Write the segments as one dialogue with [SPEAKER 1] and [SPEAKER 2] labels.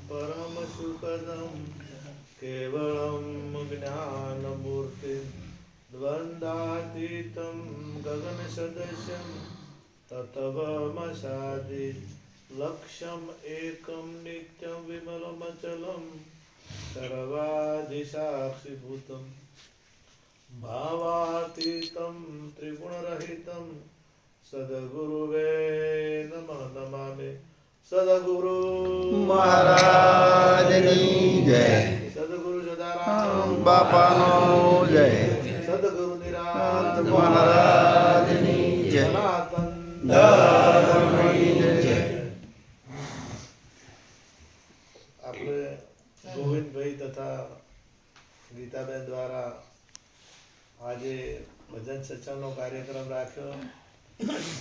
[SPEAKER 1] परमसुखदं केवलं ज्ञानमूर्तिं द्वन्द्वातीतं गगनसदृशं तत्त्वमसादि लक्ष्यम् एकं नित्यं विमलमचलं सर्वादिसाक्षिभूतं भावातीतं त्रिगुणरहितं सद्गुरुवे नमः नमामि। सद्गुरु
[SPEAKER 2] મહારાજની જય.
[SPEAKER 1] સદગુરુ સદારામ
[SPEAKER 2] બાપાનો જય.
[SPEAKER 1] સદગુરુ નિરાંત
[SPEAKER 2] મહારાજની જય.
[SPEAKER 1] સનાતન
[SPEAKER 2] ધર્મની જય.
[SPEAKER 1] આપણે ગોવિંદભાઈ તથા ગીતાબેન દ્વારા આજે ભજન સત્સંગનો કાર્યક્રમ રાખ્યો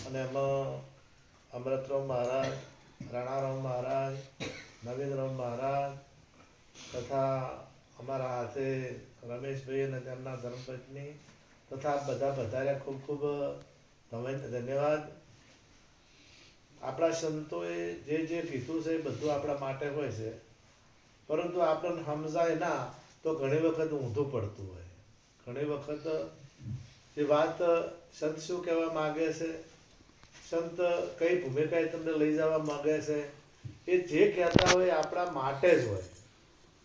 [SPEAKER 1] અને એમાં અમૃતરામ મહારાજ, રાણારામ મહારાજ, નવીનરામ મહારાજ તથા અમારા હાથે રમેશભાઈ અને તેમના ધર્મપત્ની તથા બધા પધાર્યા. ખૂબ ખૂબ ધન્યવાદ. આપણા સંતોએ જે જે કીધું છે એ બધું આપણા માટે હોય છે, પરંતુ આપણને સમજાય ના તો ઘણી વખત ઊંધું પડતું હોય. ઘણી વખત એ વાત સંત શું કહેવા માગે છે, સંત કઈ ભૂમિકાએ તમને લઈ જવા માગે છે, એ જે કહેતા હોય આપણા માટે જ હોય,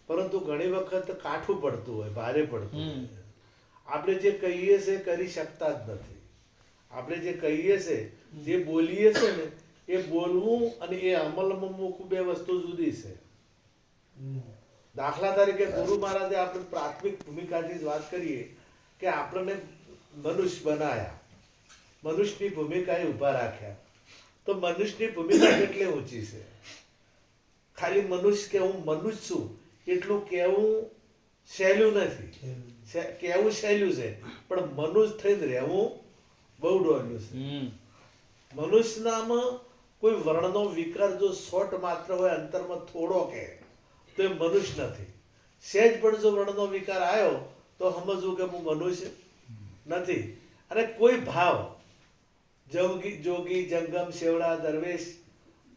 [SPEAKER 1] પરંતુ ઘણી વખત કાઠું પડતું હોય, ભારે પડતું હોય. આપણે જે કહીએ છે કરી શકતા જ નથી. આપણે જે કહીએ છે, જે બોલીએ છે ને, એ બોલવું અને એ અમલમાં મૂકવું બે વસ્તુ જુદી છે. દાખલા તરીકે ગુરુ મહારાજે આપણે પ્રાથમિક ભૂમિકાથી જ વાત કરીએ કે આપણને મનુષ્ય બનાયા, મનુષ્યની ભૂમિકાએ ઊભા રાખ્યા. તો મનુષ્યની ભૂમિકા કેટલી ઊંચી છે. ખાલી મનુષ્ય કે હું મનુષ્ય છું એટલું કહેવું સહેલું નથી. કહેવું સહેલું છે, પણ મનુષ્ય થઈને રહેવું બહુ ડોહલું છે. મનુષ્યનામાં કોઈ વર્ણનો વિકાર જો શોર્ટ માત્ર હોય, અંતરમાં થોડો કે, તો એ મનુષ્ય નથી. સહેજ પણ જો વર્ણનો વિકાર આવ્યો તો સમજવું કે હું મનુષ્ય નથી. અને કોઈ ભાવ, જોગી જંગમ સેવડા દરવેશ,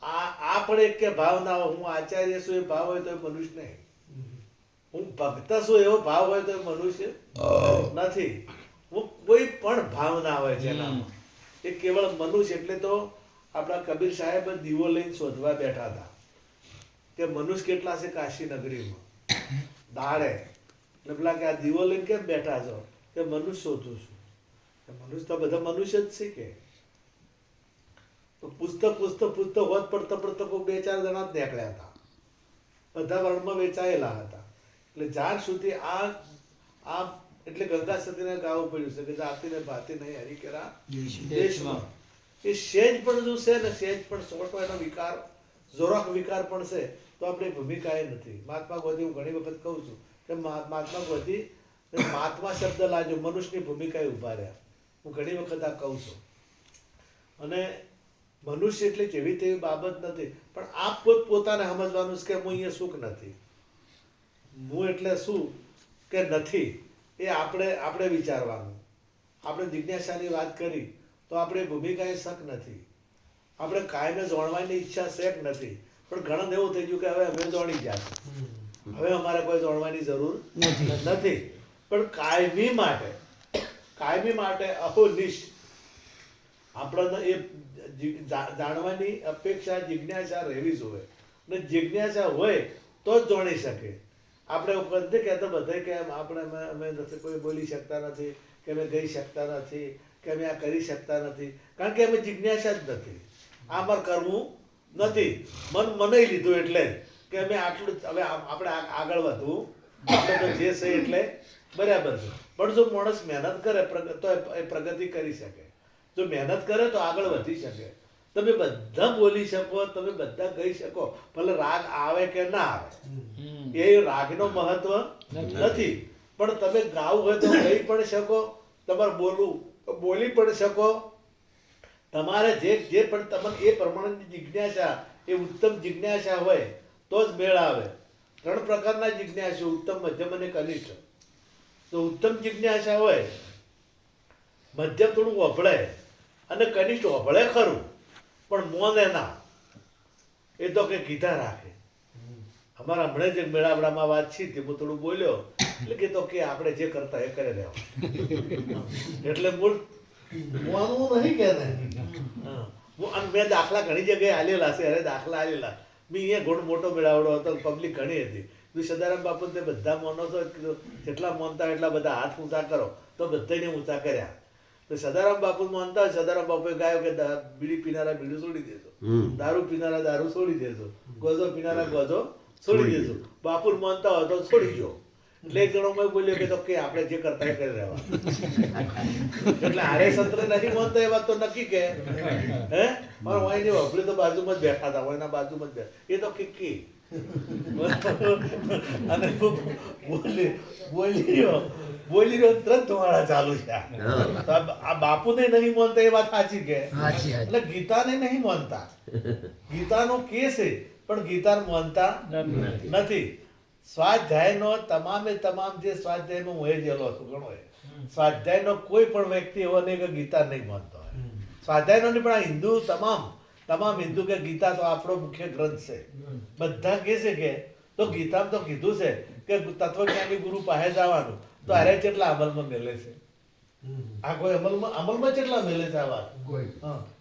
[SPEAKER 1] આ પણ એક કે ભાવ ના હોય, હું આચાર્ય છું એ ભાવ હોય તો એ મનુષ્ય નહીં. હું ભક્ત છું એવો ભાવ હોય તો એ મનુષ્ય નથી. હું કોઈ પણ ભાવ ના હોય જેનામાં, એ કેવળ મનુષ્ય. એટલે તો આપણા કબીર સાહેબ દીવો લઈને શોધવા બેઠા હતા કે મનુષ્ય કેટલા છે કાશી નગરીમાં દાડે. એટલે પેલા કે આ દીવો લઈને કેમ બેઠા છો? કે મનુષ્ય શોધું છું. મનુષ્ય તો બધા મનુષ્ય જ છે કે. પુસ્તક હોત પડતા કોઈ 2-4 જણા જ નીકળ્યા હતા, બધા વર્ણમાં વેચાયેલા હતા. એટલે જ્યાં સુધી આ એટલે ગંગા સતીને ગાવું પડ્યું છે કે જાતિને ભાતી નહીં હરિકેરા દેશમાં. એ સહેજ પણ જો છે ને, સહેજ પણ સોટો એનો વિકાર, જોરક વિકાર પણ છે, તો આપણી ભૂમિકા એ નથી. મહાત્મા ગાંધી, હું ઘણી વખત કહું છું કે મહાત્મા ગાંધી મહાત્મા શબ્દ લાગ્યો, મનુષ્યની ભૂમિકાએ ઊભા રહ્યા. હું ઘણી વખત આ કહું છું. અને મનુષ્ય એટલે જેવી તેવી બાબત નથી, પણ આપ પોતાને સમજવાનું છે કે હું અહીંયા સુખ નથી. હું એટલે શું કે નથી, એ આપણે વિચારવાનું. આપણે જિજ્ઞાસાની વાત કરી તો આપણે ભૂમિકા એ શક નથી. આપણે કાયમે જાણવાની ઈચ્છા શેક નથી, પણ ઘણા એવું થઈ ગયું કે હવે અમે જાણી ગયા, હવે અમારે કોઈ જાણવાની જરૂર નથી. પણ કાયમી માટે અહોનિશ આપણને એ જાણવાની અપેક્ષા, જિજ્ઞાસા રહેવી જોઈએ. અને જિજ્ઞાસા હોય તો જ જાણી શકે. આપણે નથી કહેતા બધા કે અમે નથી કોઈ બોલી શકતા નથી, કે અમે ગઈ શકતા નથી, કે અમે આ કરી શકતા નથી, કારણ કે અમે જિજ્ઞાસા જ નથી. આ મારે કરવું નથી, મને લીધું એટલે કે અમે આટલું, હવે આપણે આગળ વધવું, આપણે તો જે છે એટલે બરાબર છે. પણ જો માણસ મહેનત કરે તો એ પ્રગતિ કરી શકે. જો મહેનત કરે તો આગળ વધી શકે. તમે બધા બોલી શકો, તમે બધા ગઈ શકો, ભલે રાગ આવે કે ના આવે, એ રાગનો મહત્વ નથી. પણ તમે ગાવું હોય તો ગઈ પણ શકો, તમારે બોલવું તો બોલી પણ શકો. તમારે જે પણ તમને એ પ્રમાણેની જિજ્ઞાસા, એ ઉત્તમ જિજ્ઞાસા હોય તો જ મેળ આવે. 3 પ્રકારના જિજ્ઞાસા, ઉત્તમ, મધ્યમ અને કનિષ્ઠ. તો ઉત્તમ જિજ્ઞાસા હોય, મધ્યમ થોડું વભળે અને કનિષ્ઠ વભળે ખરું પણ મોને ના. એ તો કે કીધા રાખે. અમારા હમણાં જ એક મેળાવડામાં વાત છે તે હું થોડું બોલ્યો એટલે કે તો કે આપણે જે કરતા એ કરે રહેવા એટલે મૂળ મોનું નહીં કે ને અને મેં દાખલા ઘણી જગ્યાએ આલેલા છે અરે દાખલા આલેલા મેં અહીંયા ઘણો મોટો મેળાવડો હતો પબ્લિક ઘણી હતી તું સદારામ બાપુ તે બધા મોનો તો જેટલા મોનતા એટલા બધા હાથ ઊંચા કરો તો બધાને ઊંચા કર્યા તો સદારામ બાપુ માનતા હોય સદારામ બાપુએ ગાયો કે બીડી પીનારા બીડી છોડી દેજો દારૂ પીનારા દારૂ છોડી દેજો ગોજો પીનારા ગોજો છોડી દેજો બાપુ માનતા હોય તો છોડી દો એટલે એક જણો મેં બોલ્યો કે તો કે આપણે જે કરતા એ કરી રહેવા એટલે આરે સંતરે નહીં માનતા એ વાત તો નક્કી કે હે મારો વાય નહીં આપણે તો બાજુમાં જ બેઠા હતા વાયના બાજુમાં જ બેઠા એ તો કે અને બોલી રહ્યો તરત તમારા ચાલુ છે આ બાપુને નહીં માનતા એ વાત સાચી કે એટલે ગીતાને નહીં માનતા ગીતાનો કેસ છે પણ ગીતા માનતા નથી સ્વાધ્યાયનો તમામે તમામ જે સ્વાધ્યાયમાં હું એ જેલો છું ઘણો સ્વાધ્યાયનો કોઈ પણ વ્યક્તિ એવો નહીં કે ગીતા નહીં માનતો હોય સ્વાધ્યાયનો નહીં પણ આ હિન્દુ તમામ હિન્દુ કે ગીતા તો આપણો મુખ્ય ગ્રંથ છે બધા કહે છે કે તો ગીતામાં તો કીધું છે કે તત્વજ્ઞાની ગુરુ પાસે જવાનું તો અરે કેટલા અમલમાં મેલે છે આ કોઈ અમલમાં કેટલા મેલે છે આ વાત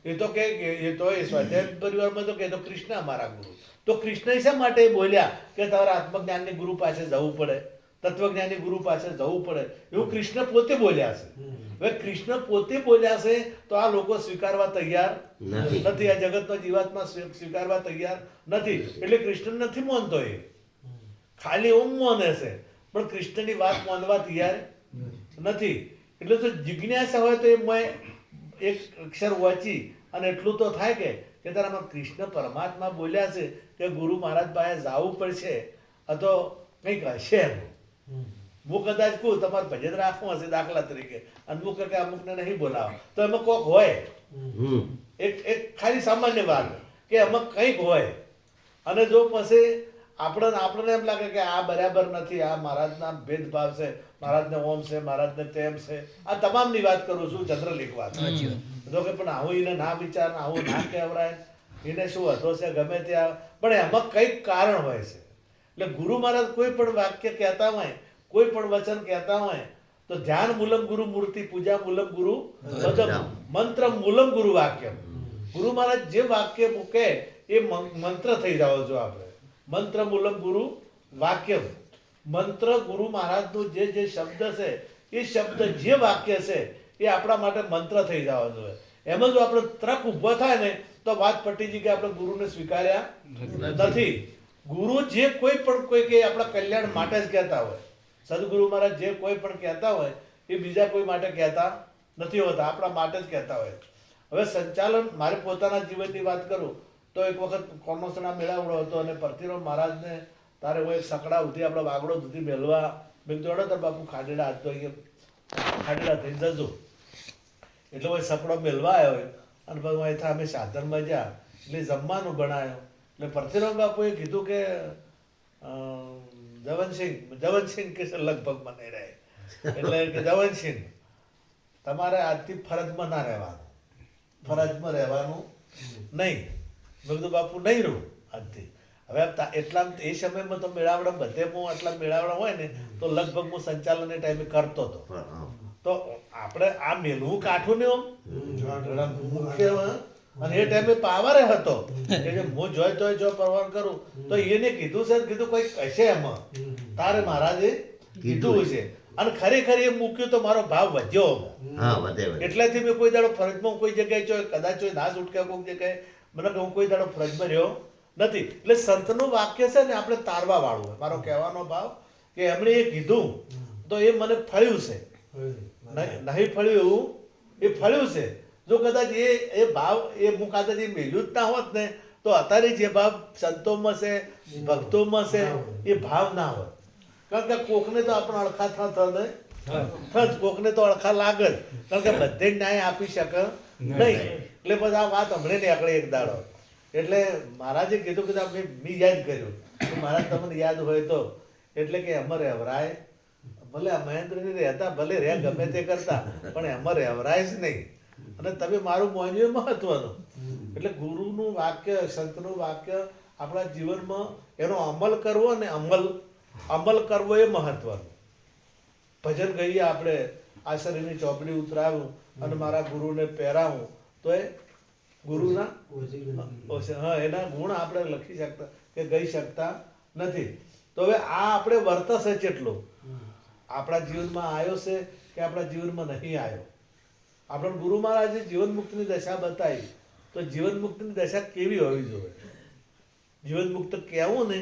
[SPEAKER 1] એ તો કે એ તો એ સ્વાધ્યાય પરિવારમાં તો કે તો કૃષ્ણ અમારા ગુરુ તો કૃષ્ણ શા માટે બોલ્યા કે તમારા આત્મજ્ઞાનની ગુરુ પાસે જવું પડે તત્વજ્ઞાની ગુરુ પાસે જવું પડે એવું કૃષ્ણ પોતે બોલ્યા છે હવે કૃષ્ણ પોતે બોલ્યા છે તો આ લોકો સ્વીકારવા તૈયાર નથી આ જગતનો જીવાત્મા સ્વીકારવા તૈયાર નથી એટલે કૃષ્ણ નથી માનતો એ ખાલી ઓમ માને છે પણ કૃષ્ણની વાત માનવા તૈયાર નથી એટલે તો જિજ્ઞાસા હોય તો એ મેં એક અક્ષર વાંચી અને એટલું તો થાય કે તારામાં કૃષ્ણ પરમાત્મા બોલ્યા છે કે ગુરુ મહારાજ પાસે જવું પડશે અથવા કંઈક હશે એમ હું કદાચ કહું તમારે ભજન રાખવું હશે દાખલા તરીકે અમુક કે અમુકને નહીં બોલાવો તો એમાં કોક હોય એક ખાલી સામાન્ય વાત કે એમાં કંઈક હોય અને જો પછી આપણને એમ લાગે કે આ બરાબર નથી આ મહારાજના ભેદભાવ છે મહારાજને ઓમ છે મહારાજને તેમ છે આ તમામની વાત કરું છું જનરલી વાત તો કે પણ આવું એને ના વિચાર આવું ના કહેવરાય એને શું હતો છે ગમે ત્યાં પણ એમાં કંઈક કારણ હોય છે એટલે ગુરુ મહારાજ કોઈ પણ વાક્ય કહેતા હોય કોઈ પણ વચન કહેતા હોય તો ધ્યાન મૂલમ ગુરુ મૂર્તિ પૂજા મૂલમ ગુરુ મંત્ર મૂલમ ગુરુ વાક્ય ગુરુ મહારાજ જે વાક્ય મૂકે એ મંત્ર થઈ જાવ છો આપણે મંત્ર મૂલમ ગુરુ વાક્ય મંત્ર ગુરુ મહારાજનું જે શબ્દ છે એ શબ્દ જે વાક્ય છે એ આપણા માટે મંત્ર થઈ જવા જોઈએ એમાં જો આપણે તરક ઊભો થાય ને તો વાત પટી ગઈ કે આપણે ગુરુને સ્વીકાર્યા નથી ગુરુ જે કોઈ કે આપણા કલ્યાણ માટે જ કહેતા હોય સદગુરુ મહારાજ જે કોઈ પણ કહેતા હોય એ બીજા કોઈ માટે કહેતા નથી હોતા આપણા માટે જ કહેતા હોય હવે સંચાલન મારે પોતાના જીવનની વાત કરું તો એક વખત કોર્નોસના મેળાવડો હતો અને પરથીરામ મહારાજને તારે હું એક સકડા ઉઠી આપણે વાગડો દૂધી મેળવા મેં જોડો તાર બાપુ ખાડેડા હાથ તો અહીંયા ખાડેડા થઈ જજો એટલે હું સકડો મેળવા આવ્યો અને પછી અહીંથી અમે સાધનમાં જ્યાં એટલે જમવાનું બનાવ્યો એટલે પરથીરામ બાપુએ કીધું કે જવનસિંહ કે લગભગ મને રહે એટલે કે જવનસિંહ તમારે આજથી ફરજમાં ના રહેવાનું ફરજમાં રહેવાનું નહીં મેં કીધું બાપુ નહીં રહું આજથી હવે એટલા એ સમયમાં તો મેળાવડા બધે હું આટલા મેળાવડા હોય ને તો લગભગ હું સંચાલનને ટાઈમે કરતો હતો તો આપણે આ મેળવું કાઠું ને મુખ્ય અને એ ટાઈમે પાવર હતો કે હું જોઈ તોય જો પરવાન કરું તો એને કીધું છે કીધું કોઈ કશે એમાં તારે મહારાજે કીધું છે અને ખરેખર એ મૂક્યું તો મારો ભાવ વધ્યો એટલાથી મેં કોઈ દાડો ફરજમાં કોઈ જગ્યાએ કદાચ ના છૂટકે કોઈ જગ્યાએ મને હું કોઈ દાડો ફરજમાં રહ્યો નથી એટલે સંતનું વાક્ય છે ને આપણે તારવા વાળું હોય મારો કહેવાનો ભાવ કે એમણે એ કીધું તો એ મને ફળ્યું છે નહીં ફળ્યું એવું એ ફળ્યું છે જો કદાચ એ ભાવ એ હું કદાચ એ મેળ્યું જ ના હોત ને તો અત્યારે જે ભાવ સંતોમાં છે ભક્તોમાં છે એ ભાવ ના હોત કારણ કે કોકને તો આપણે અળખા થશે કોકને તો અળખા લાગે જ કારણ કે બધે ન્યાય આપી શકે નહીં એટલે પછી આ વાત હમણે નીકળે એક દાડો એટલે મહારાજે કીધું કે મેં યાદ કર્યું મહારાજ તમને યાદ હોય તો એટલે કે અમારે હવરાય ભલે મહેન્દ્રની રહેતા ભલે રે ગમે તે કરતા પણ એમાં રહેવરાય જ નહીં અને તમે મારું મોન્યું મહત્વનું એટલે ગુરુનું વાક્ય સંતનું વાક્ય આપણા જીવનમાં એનો અમલ કરવો અને અમલ કરવો એ મહત્વનો. ભજન ગઈએ આપણે આશરીની ચોપડી ઉતરાવું અને મારા ગુરુને પહેરાવું તો એ ગુરુના હા એના ગુણ આપણે લખી શકતા કે ગઈ શકતા નથી. તો હવે આ આપણે વર્તશે કેટલો આપણા જીવનમાં આવ્યો છે કે આપણા જીવનમાં નહીં આવ્યો. આપણે ગુરુ મહારાજે જીવન મુક્તિની દશા બતાવી તો જીવન મુક્તિની દશા કેવી હોવી જોઈએ, જીવન મુક્ત કહેવું ને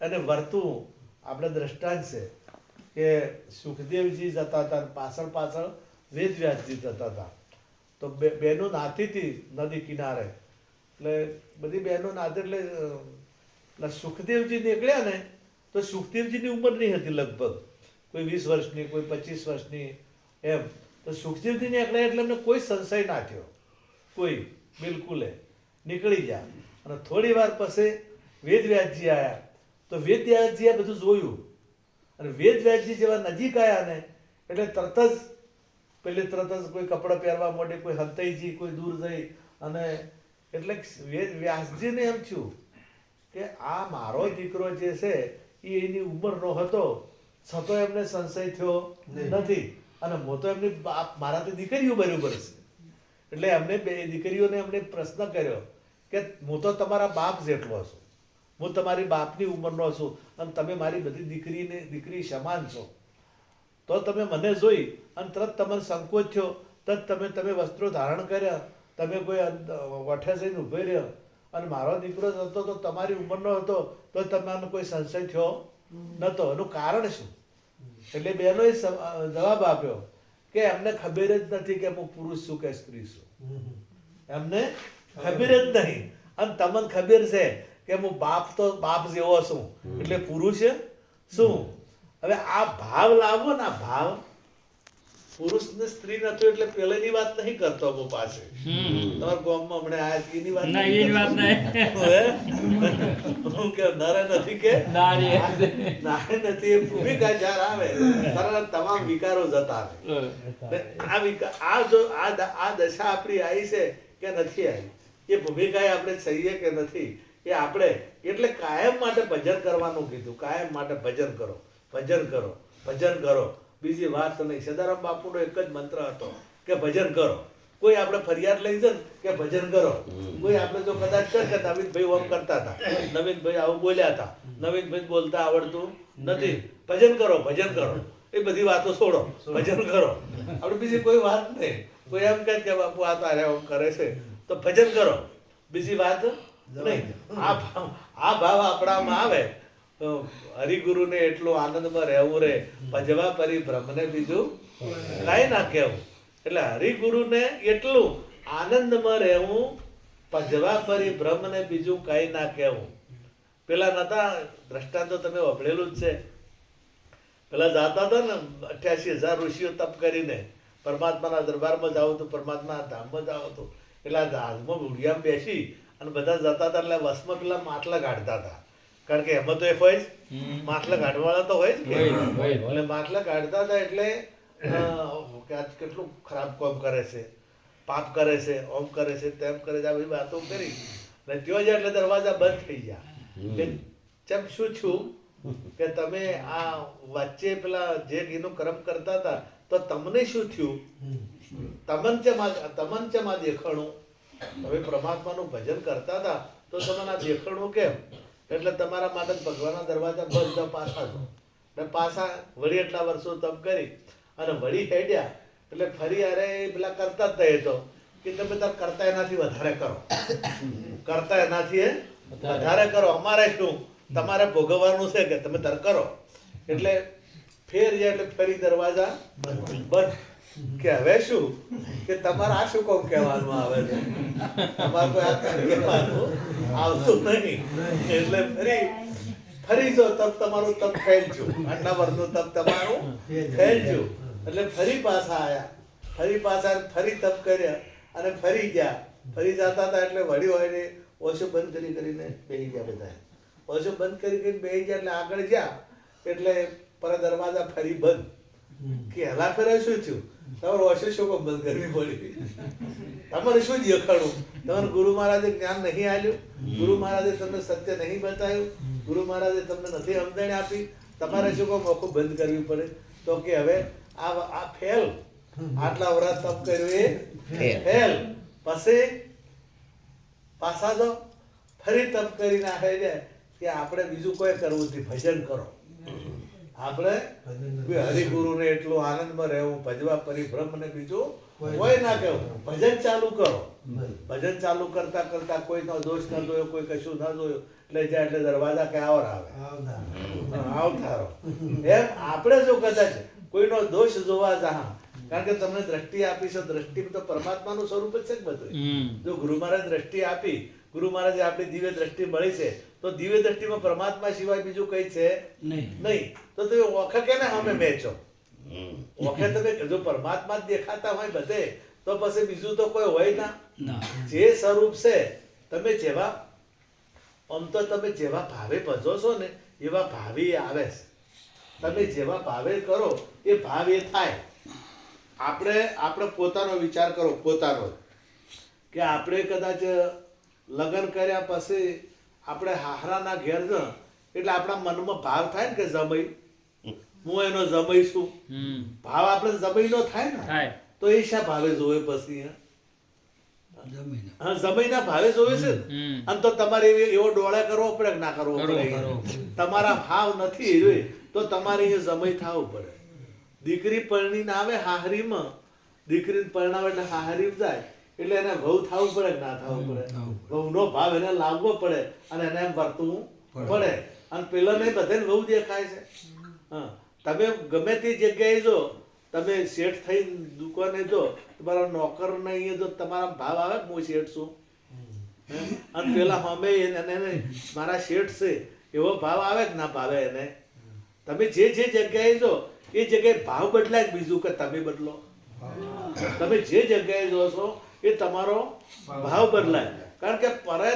[SPEAKER 1] અને વર્તવું. આપણે દ્રષ્ટાંત છે કે સુખદેવજી જતા હતા પાછળ પાછળ વેદવ્યાસજી જતા હતા. તો બહેનો નાતી હતી નદી કિનારે, એટલે બધી બહેનો નાતી એટલે સુખદેવજી નીકળ્યા ને તો સુખદેવજીની ઉંમર નહીં હતી, લગભગ કોઈ 20 વર્ષની, કોઈ 25 વર્ષની એમ. તો સુખદેવજી નીકળ્યા એટલે એમને કોઈ સંશય ના થયો, કોઈ બિલકુલ નીકળી ગયા. અને થોડી વાર પછી વેદવ્યાસજી આવ્યા તો વેદવ્યાસજીએ બધું જોયું અને વેદવ્યાસજી જેવા નજીક આવ્યા ને એટલે તરત જ કોઈ કપડાં પહેરવા માંડે, કોઈ હંતાઈજી, કોઈ દૂર જઈ અને એટલે વ્યાસજીને એમ થયું કે આ મારો દીકરો જે છે એ એની ઉંમરનો હતો છતાં એમને સંશય થયો નથી અને હું તો એમની મારાથી દીકરીઓ બરોબર છે. એટલે એમને બે દીકરીઓને એમને પ્રશ્ન કર્યો કે હું તો તમારા બાપ જેટલો છું, હું તમારી બાપની ઉંમરનો છું અને તમે મારી બધી દીકરી સમાન છો. તો તમે મને જોઈ અને તરત તમને સંકોચ થયો, તરત તમે વસ્ત્રો ધારણ કર્યા, તમે કોઈ વઠે જઈને ઉભો રહ્યો અને મારો દીકરો હતો તો તમારી ઉંમરનો હતો તો તમને કોઈ સંશય થયો નહોતો. એનું કારણ શું? એટલે બહેનોએ જવાબ આપ્યો કે એમને ખબર જ નથી કે હું પુરુષ છું કે સ્ત્રી છું, એમને ખબર જ નહીં. અને તમને ખબર છે કે હું બાપ જેવો છું એટલે પુરુષ શું? હવે આ ભાવ લાવો ને, આ ભાવ પુરુષ ને સ્ત્રી નતું એટલે પેલાની વાત નહીં કરતો હું પાસે તમારા ગામમાં હમણાં આ એની વાત હું કે નરે નથી કે નારી નથી, એ ભૂમિકા જ્યારે આવે ત્યારે તમામ વિકારો જતા રહે. આ દશા આપણી આવી છે કે નથી આવી, એ ભૂમિકા આપણે સહીએ કે નથી એ આપણે એટલે કાયમ માટે ભજન કરવાનું કીધું. કાયમ માટે ભજન કરો, ભજન કરો, ભજન કરો, બીજી વાત નહીં. સદારામ બાપુનો એક જ મંત્ર હતો કે ભજન કરો. કોઈ આપણે ફરિયાદ લઈ જાય કે ભજન કરો, કોઈ આપણે જો કદાચ કે નવીનભાઈ ઓમ કરતા હતા, નવીનભાઈ આવું બોલ્યા હતા, નવીનભાઈ બોલતા આવડતું નથી, ભજન કરો, ભજન કરો, એ બધી વાતો છોડો, ભજન કરો. આપણે બીજી કોઈ વાત નહીં. કોઈ એમ કહે કે બાપુ આ તારે ઓમ કરે છે તો ભજન કરો, બીજી વાત નહીં. આ ભાવ આપણામાં આવે તો હરિગુરુને એટલું આનંદમાં રહેવું રે, ભજવા પરિભ્રમને બીજું કાંઈ ના કહેવું. એટલે હરિગુરુને એટલું આનંદમાં રહેવું, ભજવા પરિભ્રમને બીજું કાંઈ ના કહેવું. પેલા નતા દ્રષ્ટાંતો તમે વાપરેલું જ છે. પેલા જાતા હતા ને 88,000 ઋષિઓ તપ કરીને પરમાત્માના દરબારમાં જાવ તો પરમાત્માના ધામમાં જાવ તો એટલે આ જહાજમાં ઉડિયામાં બેસી અને બધા જતા હતા એટલે વસમાં પેલા માટલા કાઢતા હતા. કારણ કે એમાં તો એ હોય જ માટલા કાઢવાવાળા તો હોય જ કે એટલે માટલા કાઢતા હતા. એટલે કે આજ કેટલું ખરાબ કામ કરે છે, પાપ કરે છે, ઓમ કરે છે, તેમ કરે છે, આ બધી વાતો કરી અને ત્યાં જાય એટલે દરવાજા બંધ થઈ ગયા. ચમ શું છું કે તમે આ વચ્ચે પેલા જે એનું કર્મ કરતા હતા તો તમને શું થયું? તમને ચેમાં દેખાણું? તમે પરમાત્માનું ભજન કરતા હતા તો તમને આ દેખાણું કેમ? એટલે તમારા માટે ભગવાનના દરવાજા બંધ પાછા જો ને પાછા વળી એટલા વર્ષો તપ કરી અને વળી હેડ્યા એટલે ફરી અરે પેલા કરતા જ થયે તો કે તમે તાર કરતા એનાથી વધારે કરો, કરતા એનાથી વધારે કરો. અમારે શું તમારે ભોગવવાનું છે કે તમે તાર કરો. એટલે ફેર જાય એટલે ફરી દરવાજા બંધ. કે હવે શું કે તમારે આ શું કોમ કહેવાનું આવે છે? તમારે કોઈ આ કહેવાનું આવતું નહીં. એટલે ફરી જો તપ તમારું તપ ફેલજો, આટલા વર્ષનું તપ તમારું ફેલજો. એટલે ફરી પાછા આવ્યા, ફરી તપ કર્યા અને ફરી ગયા. ફરી જતા હતા એટલે વળી હોય ને ઓછું બંધ કરીને બેસી ગયા. બધા ઓછું બંધ કરીને બેસી ગયા એટલે આગળ ગયા એટલે પર દરવાજા ફરી બંધ. કે હેલા ફેરા શું થયું? તમારે ઓછું શું બંધ કરવી પડી? તમારે શું દેખાડું? તમારે ગુરુ મહારાજે જ્ઞાન નહીં આલ્યું? ગુરુ મહારાજે તમને સત્ય નહીં બતાવ્યું, ગુરુ મહારાજે તમને નથી સમજણ આપી, તમારે શું કહો મોખું બંધ કરવી પડે? તો કે હવે આ ફેલ, આટલા વર્ષ તપ કર્યું એ ફેલ, પછી પાછા જો ફરી તપ કરીને આવે છે કે આપણે બીજું કોઈ કરવું નથી, ભજન કરો. આપણે હરિગુરુને એટલું આનંદમાં રહેવું, ભજવા પરિભ્રમ ને બીજું કોઈ ના કહેવું, ભજન ચાલુ કરો. ભજન ચાલુ કરતા કરતા કોઈનો દોષ ન જોયો, કોઈ કશું ન જોયું, એટલે જ્યાં એટલે દરવાજા કે આવર આવે આવતારો. એમ આપણે જો કદાચ કોઈનો દોષ જોવા જા, કારણ કે તમને દ્રષ્ટિ આપી છે, દ્રષ્ટિ તો પરમાત્માનું સ્વરૂપ જ છે કે બધું. જો ગુરુ મહારાજ દ્રષ્ટિ આપી, ગુરુ મહારાજે આપણી દિવ્ય દ્રષ્ટિ મળી છે, તો દિવ્ય દ્રષ્ટિમાં પરમાત્મા સિવાય બીજું કઈ છે નહીં. તો તમે ઓખે કેને સામે મેચો? ઓખે તમે જો પરમાત્મા જ દેખાતા હોય બધે, તો પછી બીજું તો કોઈ હોય ના. જે સ્વરૂપ છે, તમે જેવા આમ તો તમે જેવા ભાવે ભજો છો ને એવા ભાવે આવે છે. તમે જેવા ભાવે કરો એ ભાવ એ થાય. આપણે પોતાનો વિચાર કરો, પોતાનો, કે આપણે કદાચ લગ્ન કર્યા પછી આપણે હાહરાના ઘેર જ, એટલે આપણા મનમાં ભાવ થાય ને કે જમઈ, હું એનો જમઈ છું. ભાવ આપણે જમઈ નો થાય ને, તો એ શા ભાવે જોવે પછી? હા, જમઈના ભાવે જોવે છે ને. અને તો તમારે એવો ડોળા કરવો પડે કે ના કરવો પડે? તમારા ભાવ નથી તો તમારે એ જમઈ થવું પડે. દીકરી પરણીને આવે હાહરીમાં, દીકરી પરણાવે એટલે હાહરી જાય, એટલે એને વહુ થવું પડે કે ના થવું પડે? વહુનો ભાવ એને લાવવો પડે અને એને એમ વર્તવું પડે. અને પેલા ને બધાને વહુ દેખાય છે. હા, તમે ગમે તે જગ્યાએ જો, તમે શેઠ થઈ દુકાને જો, તમારા નોકર નહીં જો તમારા ભાવ આવે કે હું શેઠ છું, અને પેલા હમે એને મારા શેઠ છે એવો ભાવ આવે કે ના ભાવે એને? તમે જે જગ્યાએ જો એ જગ્યાએ ભાવ બદલાય, બીજું કે તમે બદલો. તમે જે જગ્યાએ જો છો એ તમારો ભાવ બદલાય. કારણ કે પરે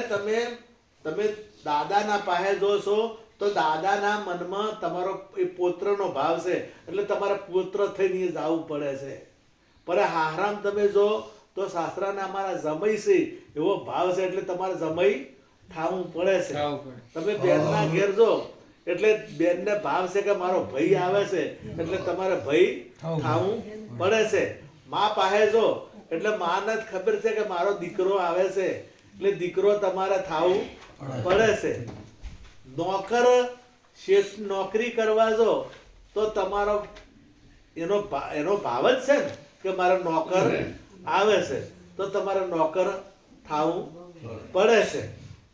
[SPEAKER 1] તમે દાદાના પાસે જો છો તો દાદાના મનમાં તમારો એ પુત્રનો ભાવ છે, એટલે તમારે પુત્ર થઈને જવું પડે છે. પર હાહરામ તમે જો તો શાસ્ત્રના અમારા જમઈ છે એવો ભાવ છે, એટલે તમારે જમઈ થવું પડે છે. તમે બેનના ઘેર જો એટલે બેનને ભાવ છે કે મારો ભાઈ આવે છે, એટલે તમારે ભાઈ થવું પડે છે. મા પાસે જો એટલે માને જ ખબર છે કે મારો દીકરો આવે છે, એટલે દીકરો તમારે થવું પડે છે. નોકર શેઠ નોકરી કરવા જો તો તમારો એનો ભાવ જ છે ને કે મારો નોકર આવે છે, તો તમારે નોકર થવું પડે છે.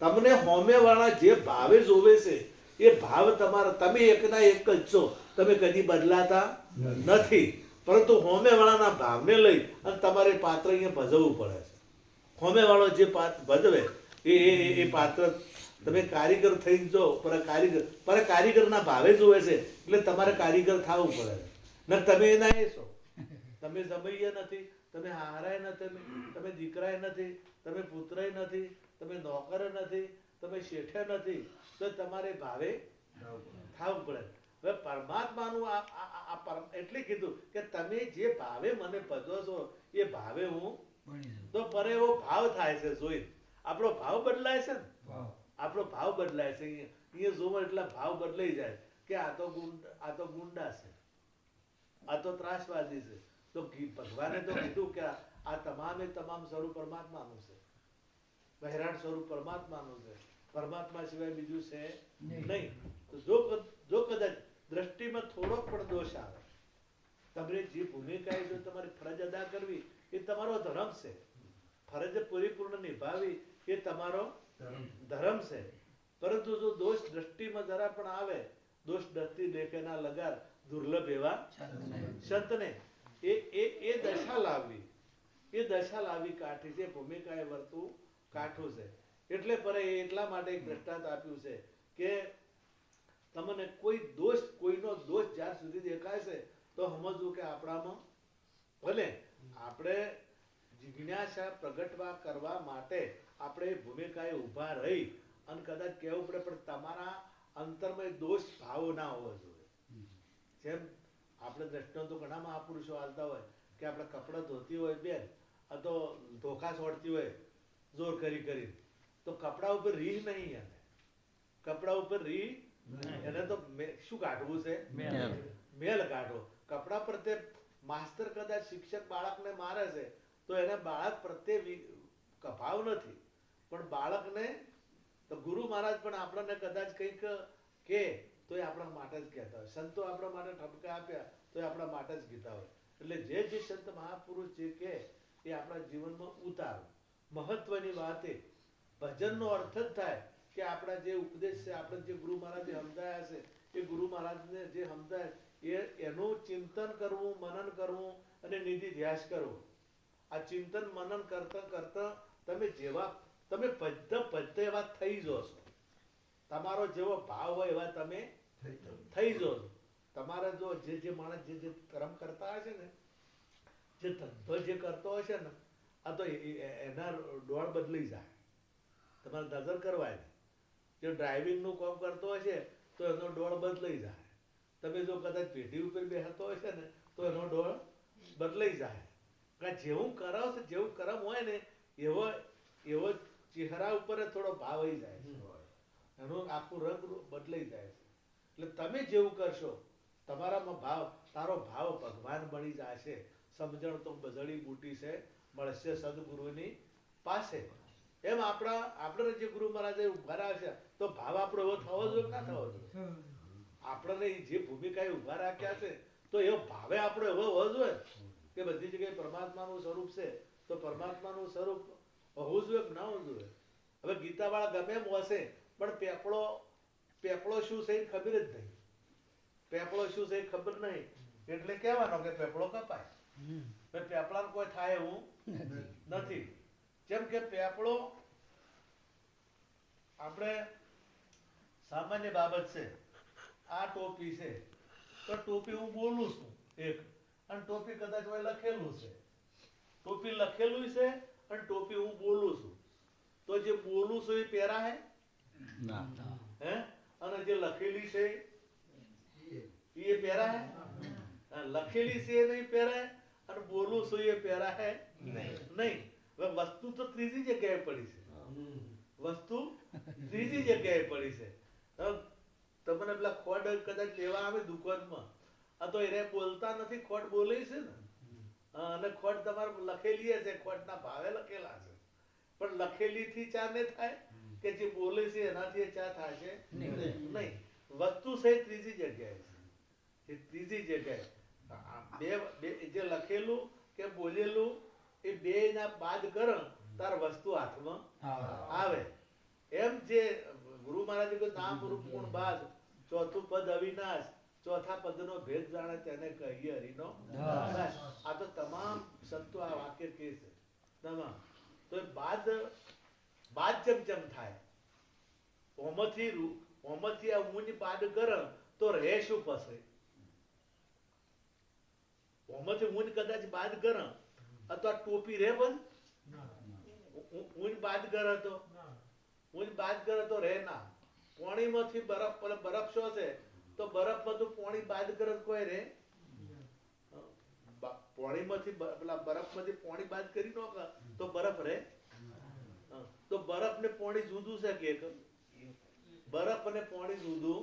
[SPEAKER 1] તમને હોમે વાળા જે ભાવે જોવે છે એ ભાવ તમારા, તમે એકના એક જ છો, તમે કદી બદલાતા નથી. પરંતુ હોમે વાળાના ભાવને લઈ અને તમારે પાત્ર અહીંયા ભજવવું પડે છે. હોમે વાળો જે પાત્ર ભજવે એ પાત્ર તમે કારીગર થઈને જો, પર કારીગરના ભાવે જોવે છે, એટલે તમારે કારીગર થવું પડે. ને તમે એના એ છો, તમે જમઈએ નથી, તમે હારાય નથી, તમે દીકરાય નથી, તમે પુત્રય નથી, તમે નોકર નથી, તમે શેઠે નથી, તો તમારે ભાવે થવું પડે. હવે પરમાત્માનું એટલે કીધું કે તમે જે ભાવે મને ભજો છો એ ભાવે હું, તો પર એવો ભાવ થાય છે. જોઈ આપણો ભાવ બદલાય છે ને, આપણો ભાવ બદલાય છે. અહીંયા જોવો એટલા ભાવ બદલાઈ જાય કે આ તો ગુંડા છે, આ તો ત્રાસવાદી છે. તો ભગવાને તો કીધું કે આ તમામે તમામ સ્વરૂપ પરમાત્માનું છે, બહેરાણ સ્વરૂપ પરમાત્માનું છે, પરમાત્મા સિવાય બીજું છે નહીં. તો જો કદાચ દ્રષ્ટિમાં થોડોક પણ દોષ આવે, તમને જે ભૂમિકા જો તમારી ફરજ અદા કરવી એ તમારો ધર્મ છે, ફરજ પરિપૂર્ણ નિભાવી એ તમારો ધર્મ છે. પરંતુ જો દોષ દ્રષ્ટિમાં જરા પણ આવે, દોષ દ્રષ્ટિ દેખે ના લગાર દુર્લભ એવા સંતને એ દશા લાવવી કાઠી છે. ભૂમિકા એ વર્તું કાઠું છે. એટલે પર એટલા માટે એક દ્રષ્ટાંત આપ્યું છે કે તમને કોઈનો દોષ જ્યાં સુધી દેખાય છે તો સમજવું કે આપણામાં ભલે આપણે જિજ્ઞાસા પ્રગટવા કરવા માટે આપણે ભૂમિકાએ ઊભા રહી અને કદાચ કહેવું પડે, પણ તમારા અંતરમાં દોષ ભાવ ના હોવો જોઈએ. જેમ આપણે દ્રષ્ટાંતો ઘણા મહાપુરુષો હાલતા હોય કે આપણે કપડાં ધોતી હોય બેન, આ તો ધોકા છોડતી હોય જોર કરી તો કપડા ઉપર રીહ નહીં એને, કપડા ઉપર રીહ એને તો શું કાઢવું છે?
[SPEAKER 2] મેલ.
[SPEAKER 1] મેલ કાઢો. કપડા પ્રત્યે માસ્તર કદાચ શિક્ષક બાળકને મારે છે તો એને બાળક પ્રત્યે ભાવ નથી, પણ બાળકને તો ગુરુ મહારાજ પણ આપણને કદાચ કંઈક કે તો એ આપણા માટે જ કહેતા હોય, સંતો આપણા માટે ઠપકા આપ્યા તો એ આપણા માટે જ કહેતા હોય. એટલે જે સંત મહાપુરુષ જે કહે એ આપણા જીવનમાં ઉતારો. મહત્વની વાત એ ભજનનો અર્થ જ થાય કે આપણા જે ઉપદેશ છે, આપણે જે ગુરુ મહારાજે સમજાયા છે, એ ગુરુ મહારાજને જે સમજાય એનું ચિંતન કરવું, મનન કરવું અને નિધિ ધ્યાસ કરવો. આ ચિંતન મનન કરતા કરતા તમે પદ્ધ એવા થઈ જશો. તમારો જેવો ભાવ હોય એવા તમે થઈ જશો. તમારે જો જે માણસ જે કર્મ કરતા હોય છે ને, જે ધંધો જે કરતો હોય છે ને, આ તો એના ડોળ બદલી જાય. તમારે નજર કરવાય ને, જે ડ્રાઇવિંગનું કામ કરતો હોય છે તો એનો ડોળ બદલાઈ જાય. તમે જો કદાચ પેઢી ઉપર બેસતો હોય છે ને તો એનો ડોળ બદલાઈ જાય. કારણ જેવું કરાવ છે, જેવું કર્મ હોય ને એવો ચહેરા ઉપર થોડો ભાવ આવી જાય છે, એનો આખું રંગ બદલાઈ જાય છે. એટલે તમે જેવું કરશો તમારામાં તારો ભાવ ભગવાન બની જાય છે. સમજણ તો બજળી બૂટી છે, મળશે સદગુરુની પાસે. એમ આપણે જે ગુરુ મહારાજે ઉભા રહ્યા છે તો ભાવ આપણો એવો થવો જોઈએ કે ના થવો જોઈએ? આપણને જે ભૂમિકાએ ઉભા રાખ્યા છે તો એવો ભાવે આપણો એવો હોવો જોઈએ કે બધી જગ્યાએ પરમાત્માનું સ્વરૂપ છે તો પરમાત્માનું સ્વરૂપ હોવું જોઈએ કે ના હોવું જોઈએ? હવે ગીતાવાળા ગમે એમ હશે પણ પેપળો શું છે એ ખબર જ નહીં. પેપળો શું છે એ ખબર નહીં એટલે કહેવાનો કે પેપળો કપાય. પેપળાને કોઈ થાય એવું નથી. જેમ કે પેપળો આપણે સામાન્ય બાબત છે. આ ટોપી છે તો ટોપી હું બોલું છું એક, અને ટોપી કદાચ હોય લખેલું છે. ટોપી લખેલું છે અને ટોપી હું બોલું છું, તો જે બોલું છું એ પહેરા હે હે, અને જે લખેલી છે એ પહેરા હે? લખેલી છે એ નહીં પહેરાય અને બોલું છું એ પહેરા હે નહીં. હવે વસ્તુ તો ત્રીજી જગ્યાએ પડી છે. વસ્તુ ત્રીજી જગ્યાએ પડી છે. તમને પેલા ખોડ કદાચ લેવા આવે દુકાનમાં, આ તો એને બોલતા નથી, ખોડ બોલે છે ને, અને ખોડ તમારે લખેલી છે, ખોડના ભાવે લખેલા છે, પણ લખેલી થી ચા નહીં થાય કે જે બોલે છે એનાથી ચા થાય છે નહીં. વસ્તુ છે ત્રીજી જગ્યાએ છે. એ ત્રીજી જગ્યાએ બે જે લખેલું કે બોલેલું એ બે ના બાદ કરો તાર વસ્તુ હાથમાં આવે. એમ જે ગુરુ મહારાજે કહ્યું નામ રૂપ ગુણ બાદ, ચોથું પદ અવિનાશ, ચોથા પદનો ભેદ જાણે તેને કહીએ હરિનો દાસ. આ તો તમામ સંતો આ વાક્ય કહે છે તમામ. તો બાદ જેમ થાય ઓમાંથી આ ઊંની બાદ કરે તો રહે શું પછી? ઓમાંથી ઊન કદાચ બાદ કરે અથવા ટોપી રે બંધ, ઊન બાદ કરે તો ઊન બાદ કરે તો રહે ના. પોણીમાંથી બરફ શું છે તો બરફમાં તો પોણી બાદ કરે કોઈ રે? પોણીમાંથી પેલા બરફમાંથી પોણી બાદ કરી નો તો બરફ રે? તો બરફ ને પોણી જુદું છે કે? બરફ અને પોણી જુદું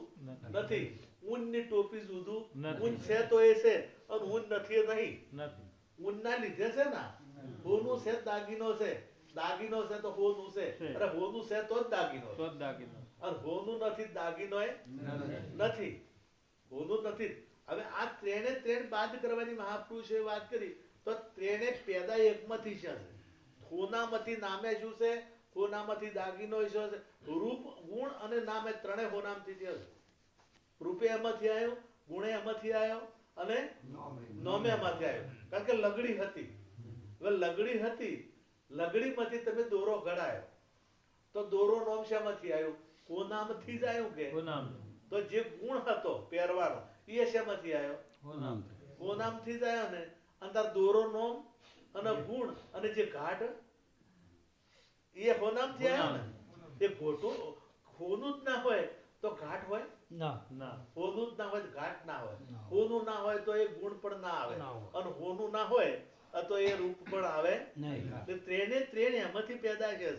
[SPEAKER 1] નથી. ઊન ની ટોપી જુદું. ઊન છે તો એ છે અને ઊન નથી નહીં. ઊન ના લીધે છે ને હોનું છે, દાગીનો છે, દાગીનો છે તો હોનું છે, અરે હોનું છે તો જ દાગીનો, અને હોનું નથી દાગીનો એ નથી, હોનું નથી. હવે આ ત્રણ બાદ કરવાની મહાપુરુષે વાત કરી તો ત્રણે પેદા એકમાંથી છે. હોનામાંથી નામે શું છે? હોનામાંથી દાગીનો શું છે? રૂપ, ગુણ અને નામ એ ત્રણે હોનામથી છે. રૂપે એમાંથી આવ્યો, ગુણે એમાંથી આવ્યો અને નોમે એમાંથી આવ્યો. કારણ કે લગડી હતી. હવે લગડી હતી, લગડીમાંથી તમે દોરો ઘડાયો તો દોરો નોમ શામાંથી આવ્યો? હોનામથી જ આવ્યું કે? તો જે ગુણ હતો પહેરવાનો એ શેમાંથી આવ્યો? હોનામથી જ આવ્યો ને. અંદર દોરો નોમ અને ગુણ અને જે ઘાટ એ હોનામથી આવ્યો ને. એ ખોટું હોનું જ ના હોય તો ઘાટ હોય? હોનું જ ના હોય તો ઘાટ ના હોય. હોનું ના હોય તો એ ગુણ પણ ના આવે, અને હોનું ના હોય તો એ રૂપ પણ આવે. ત્રણે એમાંથી પેદા છે.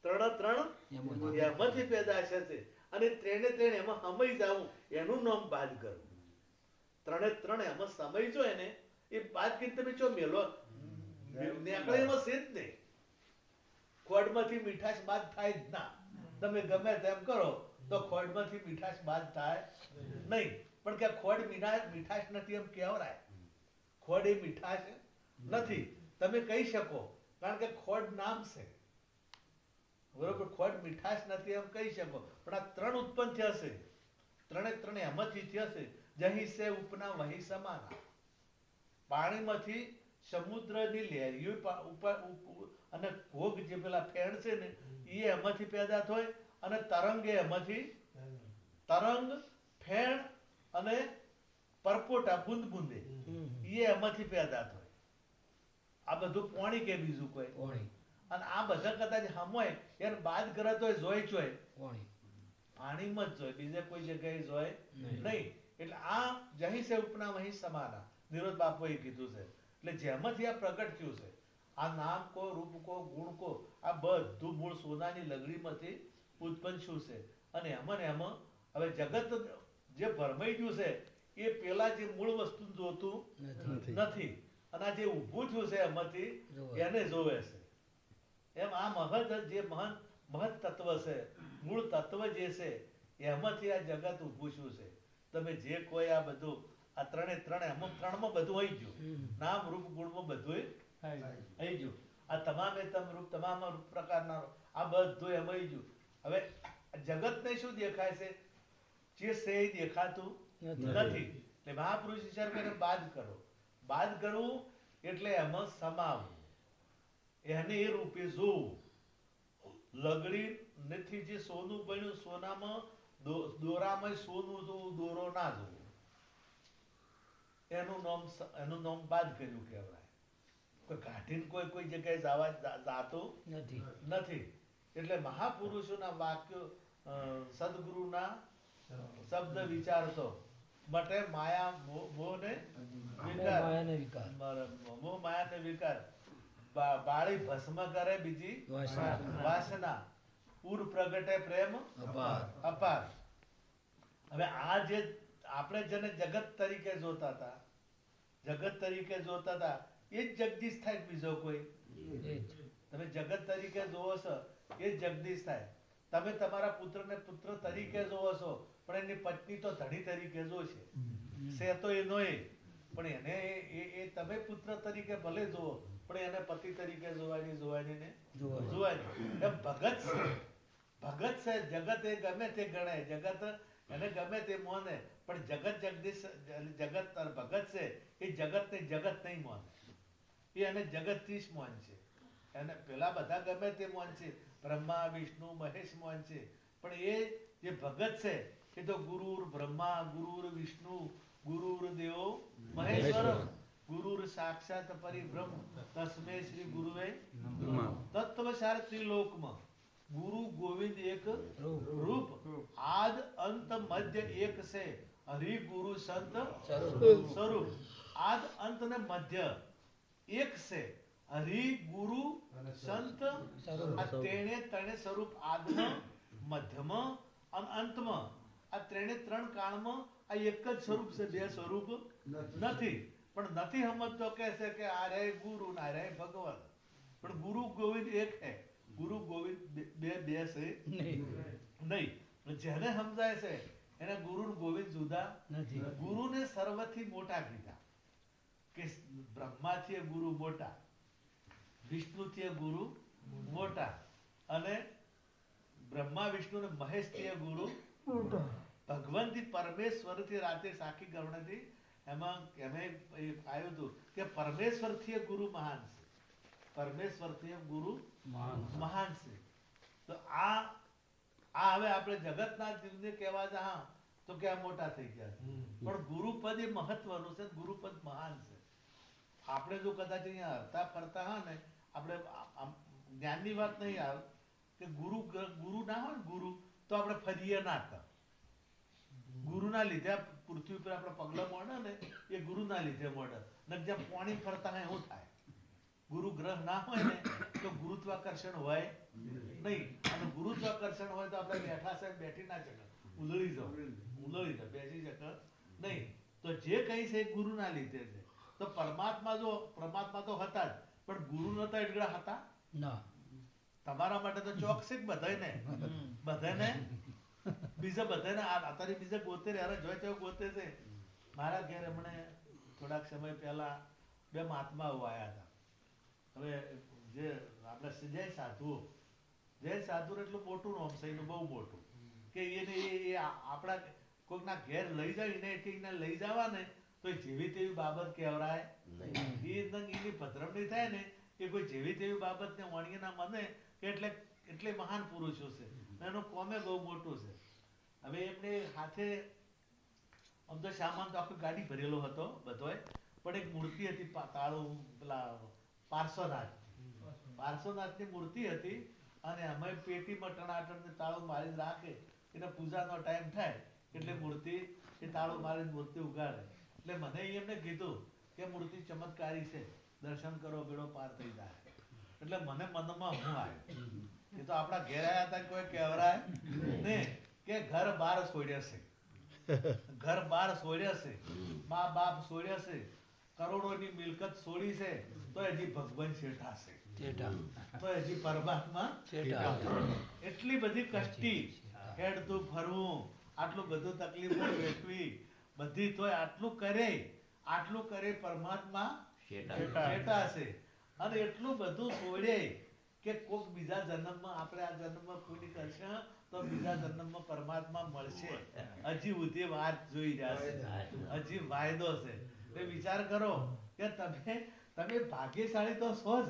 [SPEAKER 1] ત્રણ એમાંથી પેદાશ છે અને ત્રણે એમાં સમય જાવું એનું નામ બાદ કરવું. ત્રણ એમાં સમય જો એને એ બાદ કરીને તમે ચો મેલો નીકળે એમાં છે જ નહીં. ખોડમાંથી મીઠાશ બાદ થાય જ ના. તમે ગમે તેમ કરો તો ખોડમાંથી મીઠાશ બાદ થાય નહીં. પણ કે ખોડ મીઠાશ નથી એમ કહેવરાય. ખોડ એ મીઠાશ નથી તમે કહી શકો, કારણ કે ખોડ નામ છે, બરોબર. ખોડ મીઠાશ નથી એમ કહી શકો, પણ આ ત્રણ ઉત્પન્ન થશે. ત્રણે એમાંથી થશે. જહીં સે ઉપના વહી સમાના. પાણીમાંથી સમુદ્રની લહેરીઓ ઉપર અને ઘોગ જે પેલા ફેણ છે ને એ એમાંથી પેદા થાય અને તરંગ એ એમાંથી તરંગ ફેણ અને પરપોટા બુંદ બુંદે એ એમાંથી પેદા થાય. આ બધું પાણી કે બીજું કોઈ અને આ બધા કદાચ હમોય એને બાદ કરે તો જોય ચોય પાણીમાં જ જોય, બીજે કોઈ જગ્યાએ જોય નહીં. એટલે આ જહીં સે ઉપના વહીં સમાના નિરોધ બાપુએ કીધું છે. એટલે જેમાંથી આ પ્રગટ થયું છે, આ નામ કો રૂપ કો ગુણ કો આ બધું મૂળ સોનાની લગડીમાંથી ઉત્પન્ન થયું છે. અને એમાં ને એમાં હવે જગત જે ભરમાઈ ગયું છે એ પેલા જે મૂળ વસ્તુ જોતું નથી અને આ જે ઊભું થયું છે એમાંથી એને જોવે છે. એમ આ મહત જે મહત તત્વ છે, મૂળ તત્વ જે છે એમાંથી આ જગત ઊભું થયું છે. તમે જે કોઈ આ બધું આ ત્રણે અમુક ત્રણમાં બધું આવી ગયું. નામ રૂપ ગુણમાં બધું આવી ગયું. આ તમામે રૂપ તમામ રૂપ પ્રકારના આ બધું એમ આવી ગયું. હવે જગતને શું દેખાય છે? જે છે એ દેખાતું નથી. એટલે મહાપુરુષ વિચાર કરીને બાદ કરો. બાદ કરવું એટલે એમાં સમાવવું, એને એ રૂપે જોવું. લગડી નથી જે સોનું બન્યું, સોનામાં દોરામાં સોનું જોવું, દોરો ના જોવું. એનું નામ બાદ કર્યું કહેવાય. કોઈ કાઢીને કોઈ જગ્યાએ જવા જાતું નથી. એટલે મહાપુરુષોના વાક્યો સદગુરુના શબ્દ વિચારતો માટે માયા મોહ ને વિકાર, મોહ માયા ને વિકાર બાળી ભસ્મ કરે બીજી વાસના, પૂર પ્રગટે પ્રેમ અપાર. હવે આ જે આપણે જેને જગત તરીકે જોતા હતા એ જ જગદીશ થાય. બીજો કોઈ તમે જગત તરીકે જોવો છો એ જ જગદીશ થાય. તમે તમારા પુત્રને પુત્ર તરીકે જોવો છો પણ એની પત્ની તો ધણી તરીકે જોશે છે તો એનો એ, પણ એને એ તમે પુત્ર તરીકે ભલે જોવો પણ એને પતિ તરીકે જોવાની ને જોવાની. એમ ભગત છે. જગત એ ગમે તે ગણાય, જગત એને ગમે તે મોને, પણ જગત જગદીશ જગત ભગત છે એ જગત નહીં મોને. એ એને જગતથી જ મોન છે. એને પેલા બધા ગમે તે મોન છે, બ્રહ્મા વિષ્ણુ મહેશ મોન છે, પણ એ જે ભગત છે એ તો ગુરુર બ્રહ્મા ગુરુર વિષ્ણુ ગુરુર દેવો મહેશ્વર ગુરુર સાક્ષાત પરિબ્રહ્મ તસ્મે શ્રી ગુરુવે તત્વસાર ત્રિલોકમાં ગુરુ ગોવિંદ એક રૂપ, આદ અંત મધ્ય એક છે, હરિ ગુરુ સંત સ્વરૂપ. આદ અંત ને મધ્ય એક છે, હરિ ગુરુ સંત આ ત્રણે સ્વરૂપ આદમાં મધ્યમાં અને અંતમાં આ ત્રણ કાળમાં આ એક જ સ્વરૂપ છે, બે સ્વરૂપ નથી. પણ નથી સમજતો કે છે કે આ રે ગુરુ ના રે ભગવાન, પણ ગુરુ ગોવિંદ એક હે. ગુરુ ગોવિંદ બે છે નહીં. જેને સમજાય છે એને ગુરુ ગોવિંદ જુદા નથી. ગુરુને સર્વથી મોટા કીધા કે બ્રહ્માથી ગુરુ મોટા, વિષ્ણુથી ગુરુ મોટા અને બ્રહ્મા વિષ્ણુ ને મહેશથી ગુરુ ભગવાનથી પરમેશ્વરથી રાતે સાખી ગવણથી એમાં આવ્યું હતું કે પરમેશ્વરથી ગુરુ મહાન છે, પરમેશ્વરથી ગુરુ મહાન છે. તો આ હવે આપણે જગતના જીવને કહેવા જા તો કે આ મોટા થઈ ગયા છે, પણ ગુરુપદ એ મહત્વનું છે, ગુરુપદ મહાન છે. આપણે જો કદાચ અહીંયા હરતા ફરતા હા ને, આપણે જ્ઞાનની વાત નહીં આવે કે ગુરુ ના હોય ને ગુરુ તો આપણે ફરીએ ના કર. ગુરુના લીધે પૃથ્વી ઉપર આપણે પગલા મોડે ને એ ગુરુના લીધે મોડે. ને જેમ પાણી ફરતા હોય એવું થાય. ગુરુ ગ્રહ ના હોય ને તો ગુરુત્વાકર્ષણ હોય નહીં. અને ગુરુત્વાકર્ષણ હોય તો આપણે બેઠા સાહેબ બેઠી ના શકે, ઉલળી જાવ બેસી શકે નહીં. તો જે કંઈ છે એ ગુરુના લીધે છે. તો પરમાત્મા તો હતા જ, પણ ગુરુ નતા એટલા હતા
[SPEAKER 3] ના
[SPEAKER 1] તમારા માટે તો ચોકસી જ બધાને બીજા બધાને અત્યારે બીજા ગોતે યાર જોઈ તેઓ ગોતે છે. મારા ઘેર હમણે થોડાક સમય પહેલા 2 મહાત્માઓ આવ્યા હતા. હવે જે આપણે જય સાધુ એટલું મોટું નામ છે એનું, બહુ મોટું, કે એને એ આપણા કોઈકના ઘેર લઈ જાય ને કે એને લઈ જવા ને તો જેવી તેવી બાબત કહેવરાય એની પધરમણી થાય ને કે કોઈ જેવી તેવી બાબતને વણીએ ના મને કે એટલે મહાન પુરુષો છે. એનું કોમે બહુ મોટું છે. હવે એમને હાથે આમ તો સામાન તો આખી ગાડી ભરેલો હતો બધોય, પણ એક મૂર્તિ હતી તાળું પેલા પાર્શ્વનાથની મૂર્તિ હતી. અને અમે પેટીમાં ટણાટણ તાળું મારીને રાખે, એને પૂજાનો ટાઈમ થાય એટલે મૂર્તિ એ તાળું મારીને મૂર્તિ ઉગાડે. એટલે મને એમને કીધું કે મૂર્તિ ચમત્કારી છે, દર્શન કરો બેડો પાર થઈ જાય. એટલે મને મનમાં હું આવ્યું એ તો આપણા ઘેર આવ્યા હતા, કોઈ કહેવરાય ને કે ઘર બહાર છોડ્યા છે, મા બાપ છોડ્યા છે, કરોડોની મિલકત છોડી છે, તો હજી ભગવાન શેઠા છે, તો હજી પરમાત્મા એટલી બધી કષ્ટી હેડતું ફરવું, આટલું બધું તકલીફો વેઠવી બધી, તોય આટલું કરે પરમાત્મા શેઠા છે. અને એટલું બધું છોડે કે કોક બીજા જન્મમાં આપણે આ જન્મમાં પુણ્ય કરશે તો બીજા જન્મમાં પરમાત્મા મળશે. હજી ઉધી વાત જોઈ રહ્યા છે, હજી વાયદો છે. તો વિચાર કરો કે તમે ભાગ્યશાળી તો છો જ,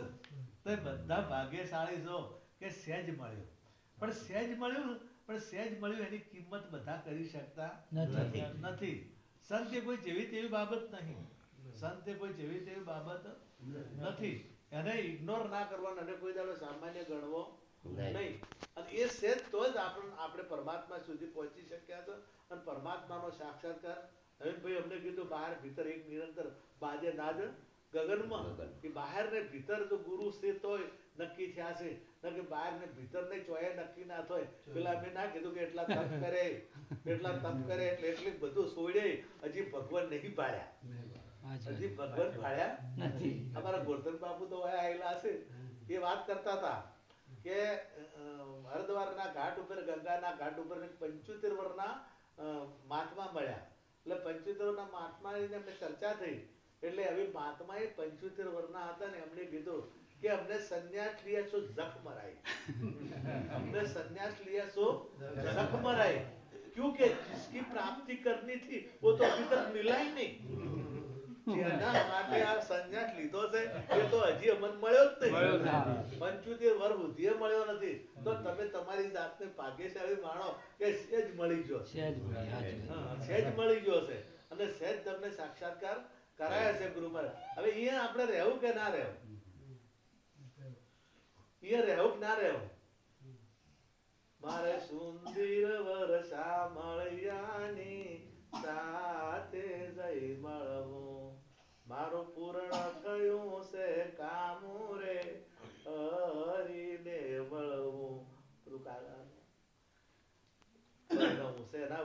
[SPEAKER 1] તો બધા ભાગ્યશાળી છો કે સહેજ મળ્યું. પણ સહેજ મળ્યું એની કિંમત બધા કરી શકતા નથી. સંત એ કોઈ જેવી તેવી બાબત નથી. એને ઇગ્નોર ના કરવાનો, અને કોઈ દાડો સામાન્ય ગણવો નહીં. અને એ સહેજ તો જ આપણે પરમાત્મા સુધી પહોંચી શક્યા છો. અને પરમાત્માનો સાક્ષાત્કાર ભાઈ અમને કીધું બહાર ભીતર એક નિરંતર બાજે નાદ ગગનમાં, કે બહાર ને ભીતર જો ગુરુ છે તોય નક્કી થયા છે, કે બહાર ને ભીતર ને ચોય નક્કી ના થાય. પેલા મેં ના કીધું કે એટલા તપ કરે એટલે એટલું બધું છોડે, હજી ભગવાન નહીં ભાળ્યા નથી. અમારા ગોરધન બાપુ તો આવેલા છે, એ વાત કરતા હતા કે હરદ્વારના ઘાટ ઉપર, ગંગાના ઘાટ ઉપર 75 વર્ષના મહાત્મા મળ્યા. એટલે 75 વર્ષના મહાત્માની એમને ચર્ચા થઈ. એટલે હવે મહાત્માએ 75 વર્ષના હતા ને એમને કીધું કે અમને સંન્યાસ लिया सो जख मराई, हमने संन्यास लिया सो जख मराई, क्योंकि जिसकी प्राप्ति करनी थी वो तो अभी तक मिला ही नहीं. જેના માટે આ સંન્યાસ લીધો છે એ તો હજી અમને મળ્યો જ નહીં. 75 વર્ષ સુધી મળ્યો નથી. તો તમે તમારી જાતને ભાગ્યશાળી માનો કે સહેજ મળી ગયો, સહેજ મળી ગયો છે, અને સહેજ તમને સાક્ષાત્કાર કરાયા છે ગુરુ મહારાજ. હવે અહીંયા આપણે રહેવું કે ના રહેવું? ના રહેવું? મારે સુંદર વર્ષા મળ્યાની સાથે જઈ મળવું, મારું પૂર્ણ થયું છે કામ રે હરીને મળવું.